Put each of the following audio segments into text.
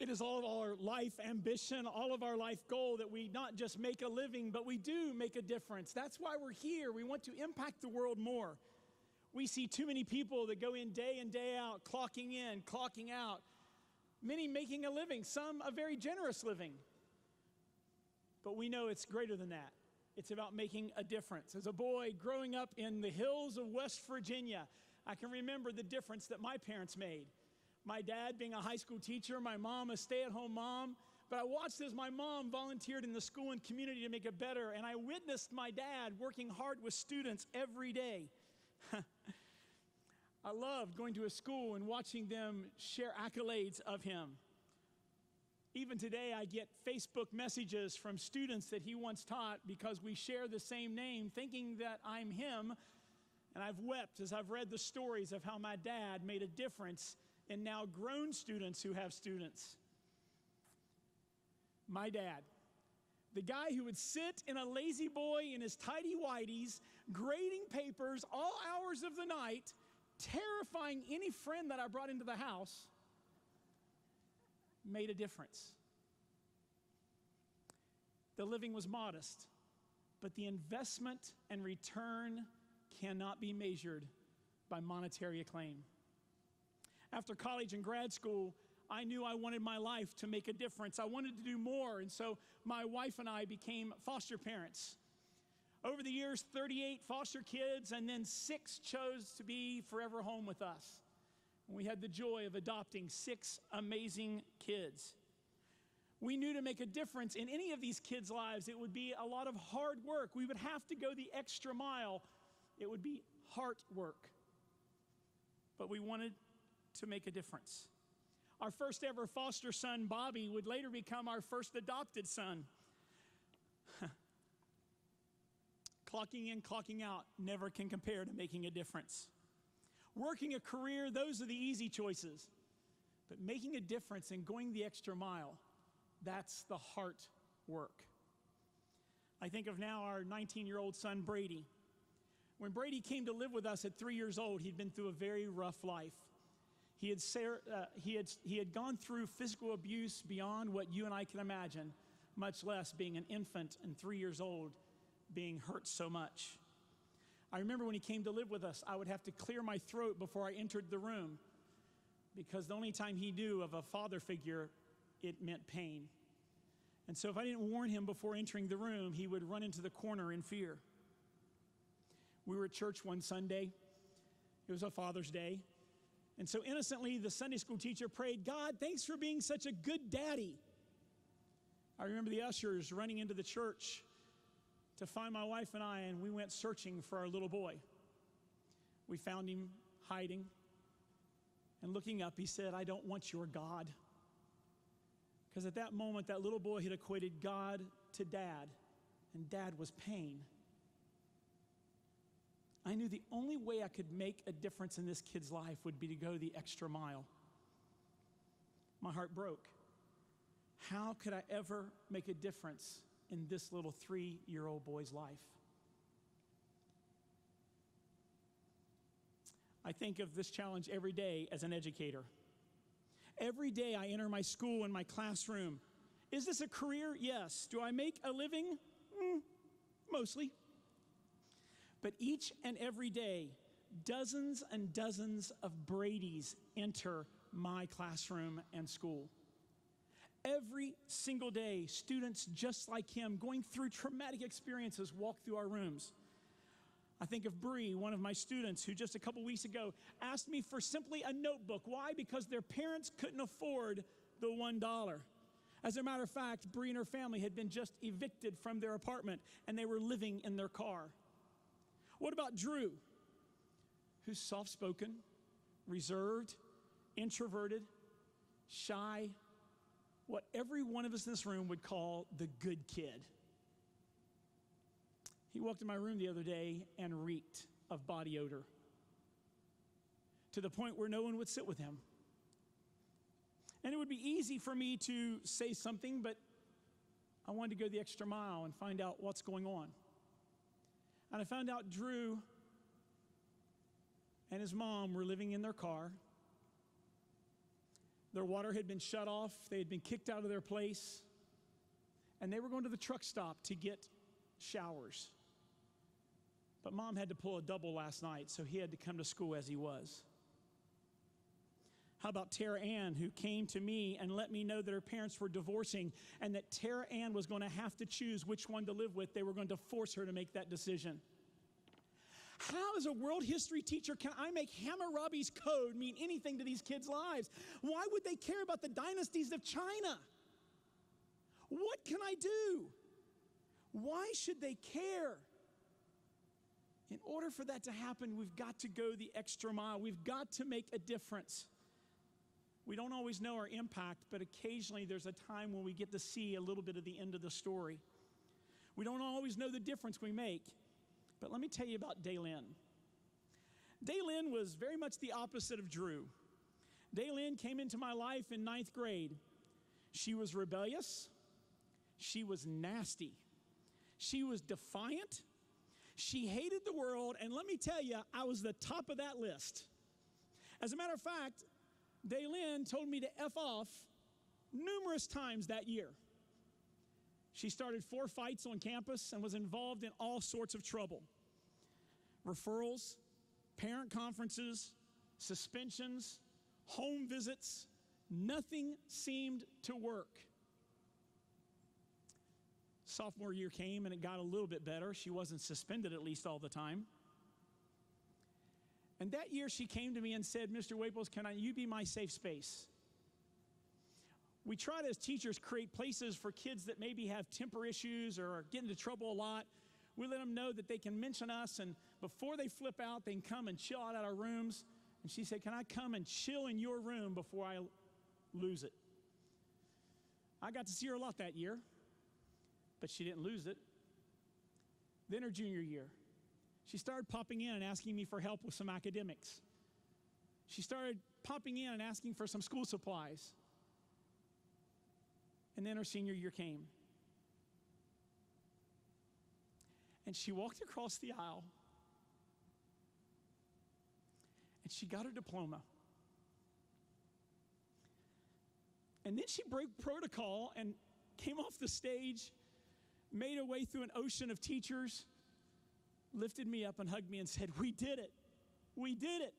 It is all of our life ambition, all of our life goal that we not just make a living, but we do make a difference. That's why we're here. We want to impact the world more. We see too many people that go in and day out, clocking in, clocking out, many making a living, some a very generous living. But we know it's greater than that. It's about making a difference. As a boy growing up in the hills of West Virginia, I can remember the difference that my parents made. My dad being a high school teacher, my mom a stay-at-home mom. But I watched as my mom volunteered in the school and community to make it better, and I witnessed my dad working hard with students every day. I loved going to a school and watching them share accolades of him. Even today, I get Facebook messages from students that he once taught because we share the same name, thinking that I'm him. And I've wept as I've read the stories of how my dad made a difference in now grown students who have students. My dad, the guy who would sit in a lazy boy in his tidy whities, grading papers all hours of the night, terrifying any friend that I brought into the house, made a difference. The living was modest, but the investment and return cannot be measured by monetary acclaim. After college and grad school, I knew I wanted my life to make a difference. I wanted to do more, and so my wife and I became foster parents. Over the years, 38 foster kids, and then 6 chose to be forever home with us. And we had the joy of adopting 6 amazing kids. We knew to make a difference in any of these kids' lives, it would be a lot of hard work. We would have to go the extra mile. It would be heart work. But we wanted to make a difference. Our first ever foster son, Bobby, would later become our first adopted son. Clocking in, clocking out never can compare to making a difference. Working a career, those are the easy choices. But making a difference and going the extra mile, that's the heart work. I think of now our 19-year-old son, Brady. When Brady came to live with us at 3 years old, he'd been through a very rough life. He had gone through physical abuse beyond what you and I can imagine, much less being an infant and 3 years old being hurt so much. I remember when he came to live with us, I would have to clear my throat before I entered the room because the only time he knew of a father figure, it meant pain. And so if I didn't warn him before entering the room, he would run into the corner in fear. We were at church one Sunday. It was a Father's Day. And so innocently, the Sunday school teacher prayed, "God, thanks for being such a good daddy." I remember the ushers running into the church to find my wife and I, and we went searching for our little boy. We found him hiding, and looking up, he said, "I don't want your God." Because at that moment, that little boy had equated God to dad, and dad was pain. I knew the only way I could make a difference in this kid's life would be to go the extra mile. My heart broke. How could I ever make a difference in this little 3-year-old boy's life? I think of this challenge every day as an educator. Every day I enter my school and my classroom. Is this a career? Yes. Do I make a living? Mostly. But each and every day, dozens and dozens of Bradys enter my classroom and school. Every single day, students just like him, going through traumatic experiences, walk through our rooms. I think of Bree, one of my students, who just a couple weeks ago asked me for simply a notebook. Why? Because their parents couldn't afford the $1. As a matter of fact, Bree and her family had been just evicted from their apartment, and they were living in their car. What about Drew, who's soft-spoken, reserved, introverted, shy, what every one of us in this room would call the good kid? He walked in my room the other day and reeked of body odor to the point where no one would sit with him. And it would be easy for me to say something, but I wanted to go the extra mile and find out what's going on. And I found out Drew and his mom were living in their car. Their water had been shut off. They had been kicked out of their place. And they were going to the truck stop to get showers. But Mom had to pull a double last night, so he had to come to school as he was. How about Tara Ann, who came to me and let me know that her parents were divorcing and that Tara Ann was going to have to choose which one to live with. They were going to force her to make that decision. How, as a world history teacher, can I make Hammurabi's code mean anything to these kids' lives? Why would they care about the dynasties of China? What can I do? Why should they care? In order for that to happen, we've got to go the extra mile. We've got to make a difference. We don't always know our impact, but occasionally there's a time when we get to see a little bit of the end of the story. We don't always know the difference we make, but let me tell you about Daylin. Daylin was very much the opposite of Drew. Daylin came into my life in 9th grade. She was rebellious. She was nasty. She was defiant. She hated the world, and let me tell you, I was the top of that list. As a matter of fact, Daylin told me to F off numerous times that year. She started 4 fights on campus and was involved in all sorts of trouble. Referrals, parent conferences, suspensions, home visits, nothing seemed to work. Sophomore year came and it got a little bit better. She wasn't suspended at least all the time. And that year she came to me and said, Mr. Whaples, can you be my safe space? We try to, as teachers, create places for kids that maybe have temper issues or get into trouble a lot. We let them know that they can mention us, and before they flip out, they can come and chill out at our rooms. And she said, can I come and chill in your room before I lose it? I got to see her a lot that year, but she didn't lose it. Then her junior year, she started popping in and asking me for help with some academics. She started popping in and asking for some school supplies. And then her senior year came. And she walked across the aisle and she got her diploma. And then she broke protocol and came off the stage, made her way through an ocean of teachers, lifted me up and hugged me and said, we did it. We did it.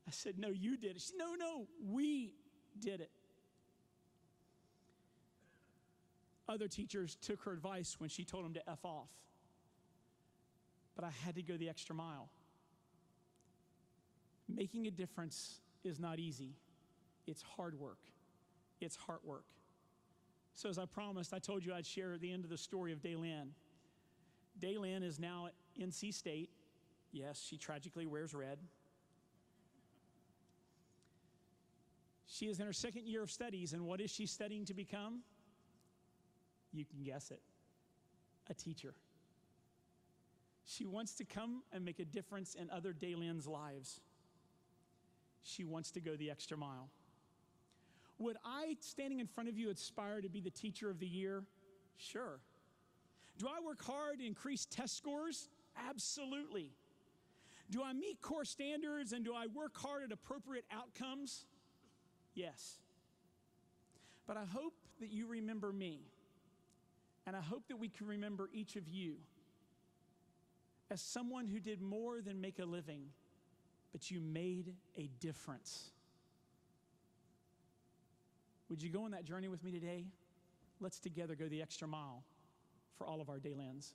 I said, no, you did it. She said, no, we did it. Other teachers took her advice when she told them to F off. But I had to go the extra mile. Making a difference is not easy. It's hard work. It's heart work. So as I promised, I told you I'd share at the end of the story of Daylin. Daylin is now at NC State. Yes, she tragically wears red. She is in her 2nd year of studies, and what is she studying to become? You can guess it. A teacher. She wants to come and make a difference in other Daylin's lives. She wants to go the extra mile. Would I, standing in front of you, aspire to be the teacher of the year? Sure. Do I work hard to increase test scores? Absolutely. Do I meet core standards and do I work hard at appropriate outcomes? Yes. But I hope that you remember me, and I hope that we can remember each of you as someone who did more than make a living, but you made a difference. Would you go on that journey with me today? Let's together go the extra mile for all of our Daylins.